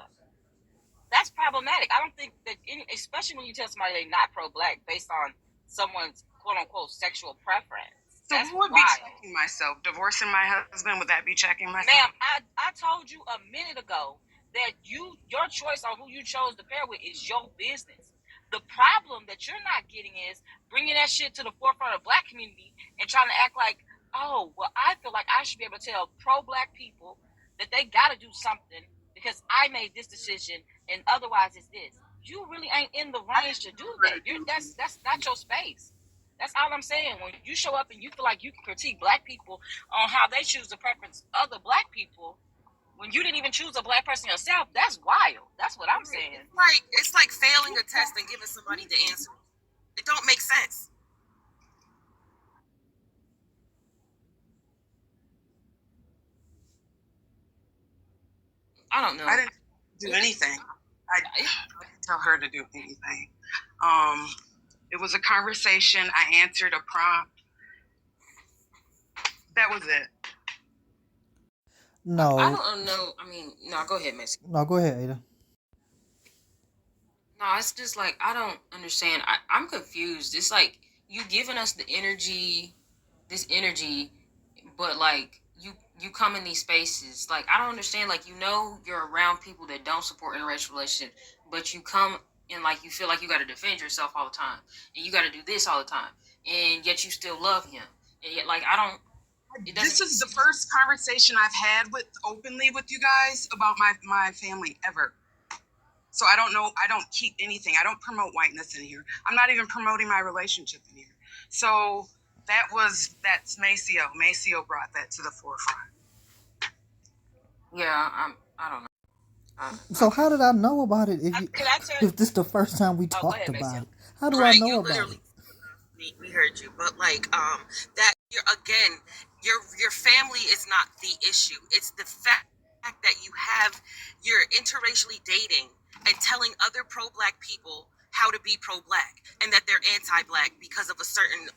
That's problematic. I don't think that, especially when you tell somebody they're not pro-black based on someone's quote-unquote sexual preference.
So who would be checking myself? Divorcing my husband, would that be checking myself?
Ma'am, I told you a minute ago that your choice on who you chose to pair with is your business. The problem that you're not getting is bringing that shit to the forefront of the black community and trying to act like, oh, well, I feel like I should be able to tell pro-black people that they got to do something because I made this decision and otherwise it's this. You really ain't in the range to do that. That's not your space. That's all I'm saying. When you show up and you feel like you can critique black people on how they choose to preference other black people, when you didn't even choose a black person yourself, that's wild. That's what I'm saying. It's like failing a test and giving somebody the answer. It don't make sense.
I don't know.
I didn't do anything. I didn't tell her to do anything. It was a conversation. I answered a prompt. That was it.
No.
I don't know. I mean, no, go ahead, Miss.
No, go ahead, Ada.
No, it's just like I don't understand. I'm confused. It's like you giving us the energy, this energy, but like you come in these spaces. Like I don't understand. Like you're around people that don't support interracial relationships, but you come and like you feel like you got to defend yourself all the time, and you got to do this all the time, and yet you still love him, and yet like I don't. It doesn't.
This is the first conversation I've had with openly with you guys about my family ever. So I don't know. I don't keep anything. I don't promote whiteness in here. I'm not even promoting my relationship in here. So that's Maceo. Maceo brought that to the forefront.
Yeah, I don't know.
So how did I know about it if you
Can I tell?
if this the first time we
Oh, go
talked
ahead, Maceo.
about it? How do I
Right,
know
you
about
literally
it?
we heard you, but like that you're again your family is not the issue. It's the fact that you're interracially dating and telling other pro-black people how to be pro-black and that they're anti-black because of a certain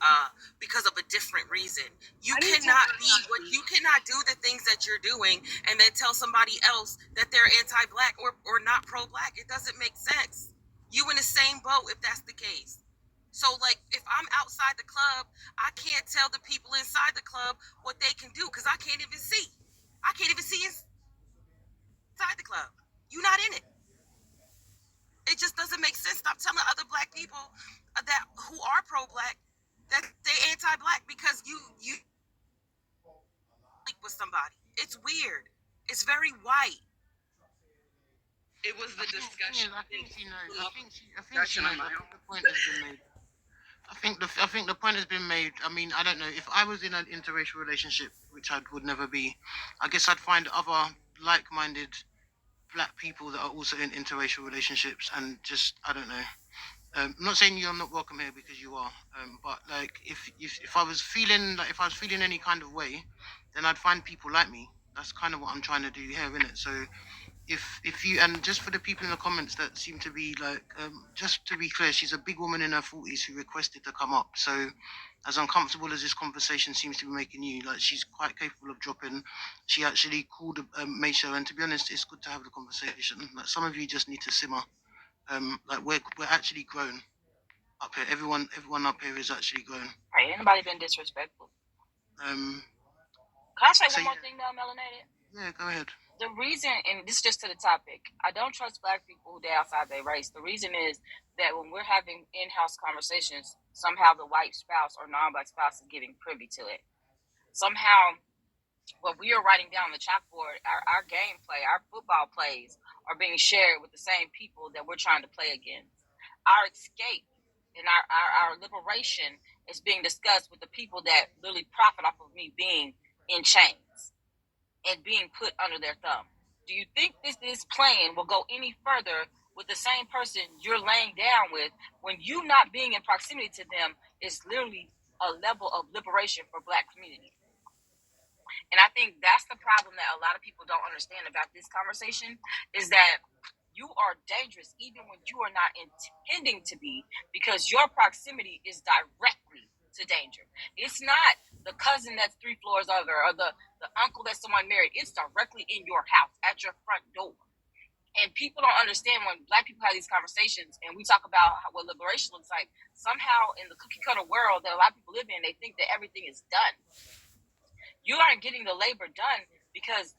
because of a different reason. You cannot be what you cannot do the things that you're doing and then tell somebody else that they're anti-black or not pro-black. It doesn't make sense. You in the same boat if that's the case. So, like, if I'm outside the club, I can't tell the people inside the club what they can do because I can't even see. I can't even see inside the club. You're not in it. It just doesn't make sense. Stop telling other black people that who are pro-black that they anti-black because you sleep with somebody. It's weird. It's very white. It was the discussion.
I think she knows. I think she knows. I think the point has been made. I think the point has been made. I mean, I don't know. If I was in an interracial relationship, which I would never be, I guess I'd find other like-minded black people that are also in interracial relationships, and just I don't know. I'm not saying you're not welcome here because you are, but like if I was feeling like if I was feeling any kind of way, then I'd find people like me. That's kind of what I'm trying to do here, isn't it? So if you and just for the people in the comments that seem to be like just to be clear, she's a big woman in her 40s who requested to come up. So as uncomfortable as this conversation seems to be making you, like she's quite capable of dropping. She actually called Meisha, and to be honest, it's good to have the conversation. Like some of you just need to simmer. Like we're actually grown up here. Everyone up here is actually grown.
Right, anybody been disrespectful?
Um,
Can I say
so
one more thing though, Melanated?
yeah, go ahead.
The reason, and this is just to the topic, I don't trust black people who dare outside their race. The reason is that when we're having in-house conversations, somehow the white spouse or non-black spouse is getting privy to it. Somehow, what we are writing down on the chalkboard, our gameplay, our football plays, are being shared with the same people that we're trying to play against. Our escape and our liberation is being discussed with the people that literally profit off of me being in chains and being put under their thumb. Do you think this plan will go any further with the same person you're laying down with when you not being in proximity to them is literally a level of liberation for black community? And I think that's the problem that a lot of people don't understand about this conversation is that you are dangerous even when you are not intending to be because your proximity is directly to danger. It's not the cousin that's 3 floors over or the uncle that someone married. It's directly in your house at your front door. And people don't understand when black people have these conversations and we talk about what liberation looks like. Somehow in the cookie cutter world that a lot of people live in, they think that everything is done. You aren't getting the labor done because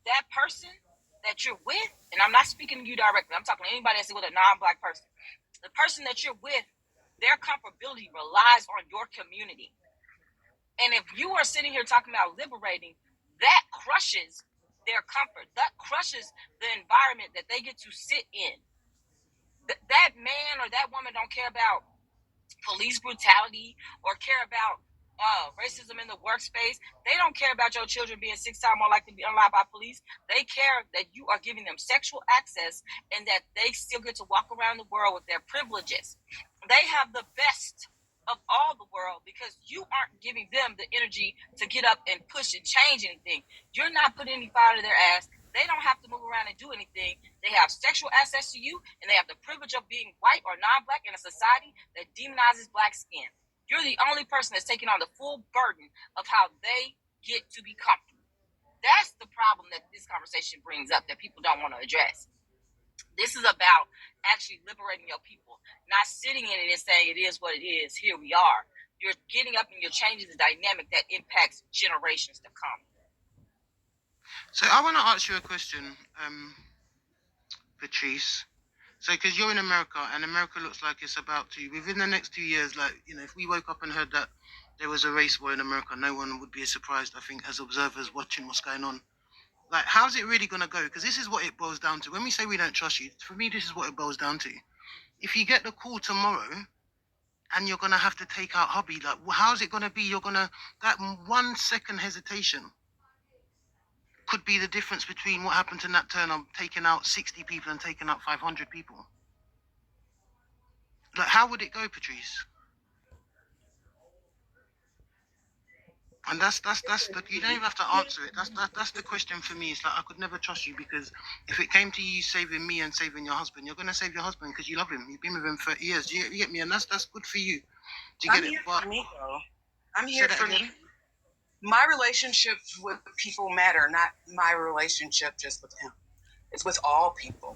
that person that you're with, and I'm not speaking to you directly, I'm talking to anybody that's with a non-black person. The person that you're with, their comfortability relies on your community. And if you are sitting here talking about liberating, that crushes their comfort. That crushes the environment that they get to sit in. That man or that woman don't care about police brutality or care about racism in the workspace. They don't care about your children being 6 times more likely to be unalive by police. They care that you are giving them sexual access and that they still get to walk around the world with their privileges. They have the best of all the world because you aren't giving them the energy to get up and push and change anything. You're not putting any fire to their ass. They don't have to move around and do anything. They have sexual access to you, and they have the privilege of being white or non-black in a society that demonizes black skin. You're the only person that's taking on the full burden of how they get to be comfortable. That's the problem that this conversation brings up that people don't want to address. This is about actually liberating your people, not sitting in it and saying it is what it is. Here we are. You're getting up and you're changing the dynamic that impacts generations to come.
So I want to ask you a question, Patrice. So, because you're in America, and America looks like it's about to, within the next 2 years, like, if we woke up and heard that there was a race war in America, no one would be surprised, I think, as observers watching what's going on. Like, how's it really going to go? Because this is what it boils down to. When we say we don't trust you, for me, this is what it boils down to. If you get the call tomorrow and you're going to have to take out hubby, like, how's it going to be? That 1 second hesitation could be the difference between what happened to Nat Turner taking out 60 people and taking out 500 people. Like, how would it go, Patrice? And that's you don't even have to answer it. That's the question for me. It's like I could never trust you, because if it came to you saving me and saving your husband, you're gonna save your husband because you love him. You've been with him 30 years. You get me? And that's good for you. Do you
I'm
get
here
it? But
for me, though. I'm here for me. My relationships with people matter, not my relationship just with him. It's with all people.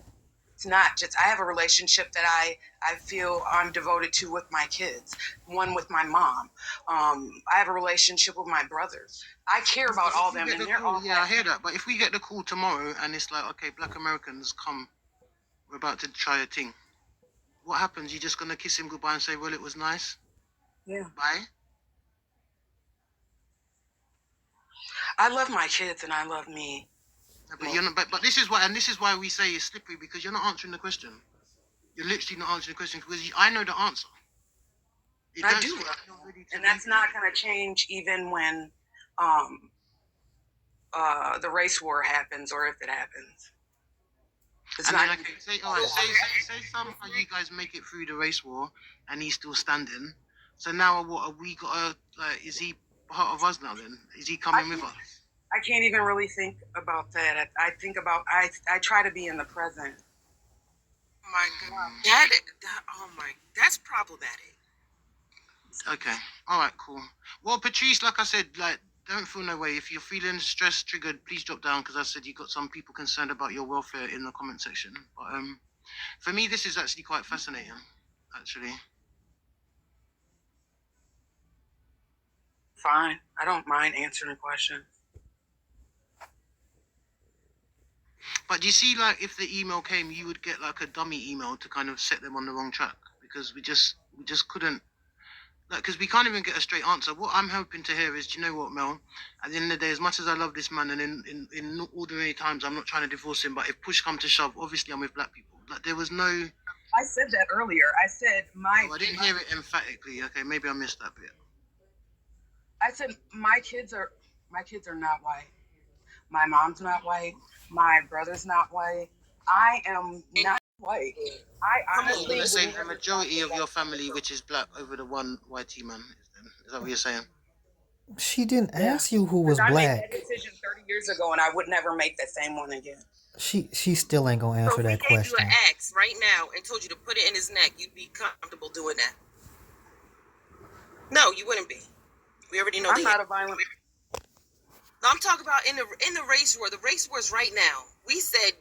It's not just, I have a relationship that I feel I'm devoted to with my kids, one with my mom. I have a relationship with my brothers. I care about all them, and they're all.
Yeah, I hear that. But if we get the call tomorrow and it's like, okay, Black Americans come, we're about to try a thing. What happens? You just gonna kiss him goodbye and say, well, it was nice.
Yeah.
Bye.
I love my kids and I love me.
Yeah, but you're not. But this is why we say it's slippery, because you're not answering the question. You're literally not answering the question, because I know the answer.
I do love them, and that's not going to change even when the race war happens, or if it happens. It's
and
not.
then, say somehow you guys make it through the race war and he's still standing. So now what have we got? Is he part of us now? Then is he coming with us?
I can't even really think about that. I think about I try to be in the present.
My God, that's problematic.
Okay, all right, cool. Well, Patrice, like I said, like, don't feel no way. If you're feeling stressed, triggered, please drop down, because I said you got some people concerned about your welfare in the comment section. But for me, this is actually quite fascinating, actually.
Fine, I don't mind answering questions.
But do you see, like, if the email came, you would get like a dummy email to kind of set them on the wrong track, because we just couldn't, like, because we can't even get a straight answer. What I'm hoping to hear is, do you know what, Mel? At the end of the day, as much as I love this man, and in ordinary times, I'm not trying to divorce him, but if push come to shove, obviously I'm with black people. Like, there was no.
I said that earlier. I said my.
Oh, I didn't hear it emphatically. Okay, maybe I missed that bit.
I said my kids are not white. My mom's not white. My brother's not white. I am not white. I honestly.
Let's say the majority of your family, which is black, over the one whitey man. Is that what you're saying?
She didn't ask you who was
I made
black.
that decision 30 years ago, and I would never make that same one again.
She still ain't gonna answer that question.
If we gave you an axe right now and told you to put it in his neck, you'd be comfortable doing that? No, you wouldn't be. We already know.
I'm not a violent.
No, I'm talking about in the race war. The race war is right now. We said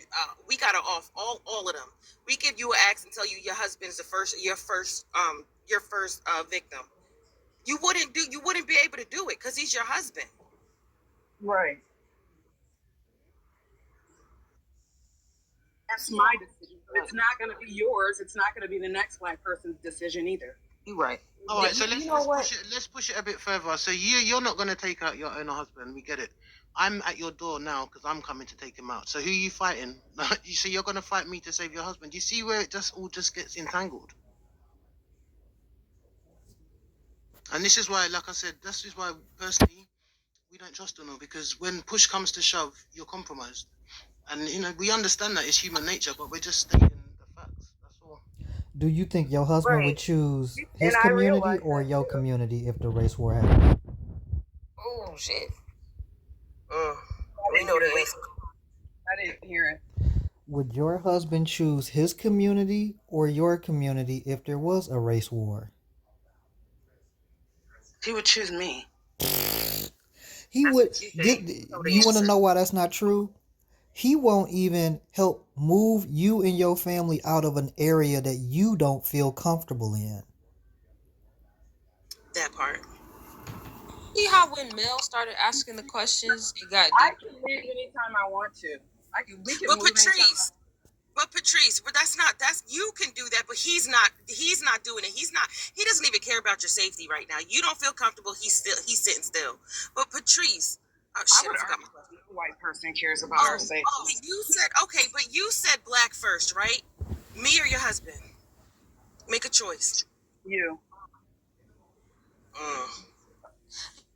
we got off all of them. We give you an axe and tell you your husband's your first victim. You wouldn't be able to do it because he's your husband.
Right. That's my decision. It's not going to be yours. It's not going to be the next black person's decision either.
You're right.
All right, so let's push it a bit further. So you're not going to take out your own husband. We get it. I'm at your door now because I'm coming to take him out. So who are you fighting? You see, you're going to fight me to save your husband. Do you see where it all just gets entangled? And this is why, like I said, this is why personally we don't trust them, because when push comes to shove, you're compromised. And we understand that it's human nature, but we're just stating the facts. That's all.
Do you think your husband would choose his community or your community if the race war happened?
Oh shit. We know the answer.
I didn't hear it.
Would your husband choose his community or your community if there was a race war?
He would choose me.
He would. You want to know why that's not true? He won't even help move you and your family out of an area that you don't feel comfortable in.
That part.
See how when Mel started asking the questions, it got
I
deeper.
can leave anytime I want to. We can
But
move anytime.
Patrice, but that's you can do that, but he's not doing it. He doesn't even care about your safety right now. You don't feel comfortable, he's sitting still. But Patrice, oh shit, I forgot my question.
No white person cares about our safety.
But you said black first, right? Me or your husband? Make a choice.
You.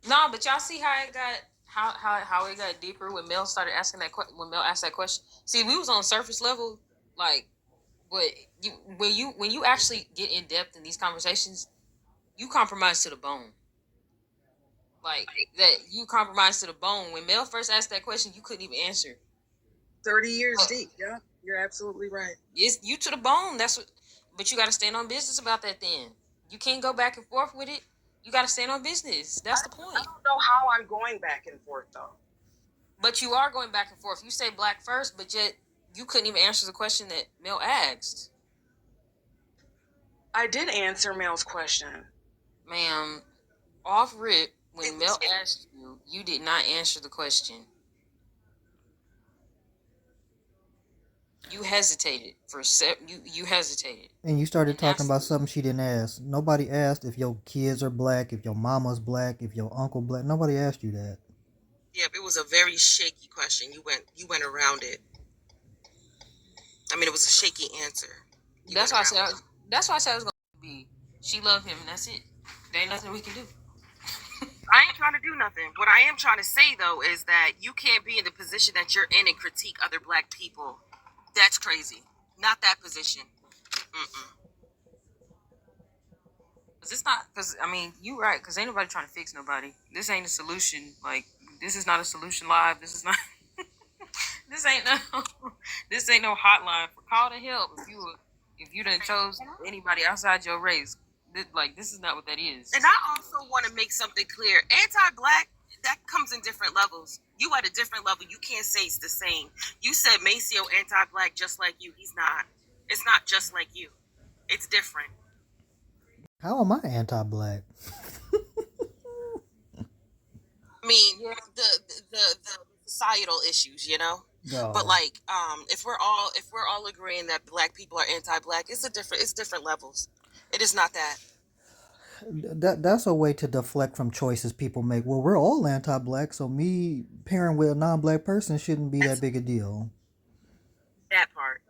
No, but y'all see how it got how it got deeper when Mel started asking that when Mel asked that question. See, we was on surface level, like, but when you actually get in depth in these conversations, you compromise to the bone. Like that, you compromise to the bone. When Mel first asked that question, you couldn't even answer.
30 years deep. Yeah, you're absolutely right.
It's you to the bone. That's what. But you got to stand on business about that. Then you can't go back and forth with it. You got to stand on business. That's the point.
I don't know how I'm going back and forth though.
But you are going back and forth. You say black first, but yet you couldn't even answer the question that Mel asked.
I did answer Mel's question.
Ma'am, off rip, when Mel asked you, you did not answer the question. You hesitated for you hesitated.
And you started talking about something she didn't ask. Nobody asked if your kids are black, if your mama's black, if your uncle black. Nobody asked you that.
Yep, it was a very shaky question. You went around it. I mean, it was a shaky answer.
That's why I said. That's why I said it was gonna be. She loved him, and that's it. There ain't nothing we can do.
I ain't trying to do nothing. What I am trying to say though is that you can't be in the position that you're in and critique other black people. That's crazy. Not that position.
Cause it's not. Cause I mean, you right. Cause ain't nobody trying to fix nobody. This ain't a solution. Like this is not a solution live. This is not. This ain't no. This ain't no hotline for call to help. If you done chose anybody outside your race, this is not what that is.
And I also want to make something clear. Anti-black, that comes in different levels. You at a different level. You can't say it's the same. You said Maceo anti-black just like you. He's not. It's not just like you. It's different.
How am I anti-black?
I mean, the societal issues, you know.
No.
But like, if we're all agreeing that black people are anti-black, it's different levels. It is not that.
That's a way to deflect from choices people make. Well, we're all anti-black, so me pairing with a non-black person shouldn't be that big a deal.
That part.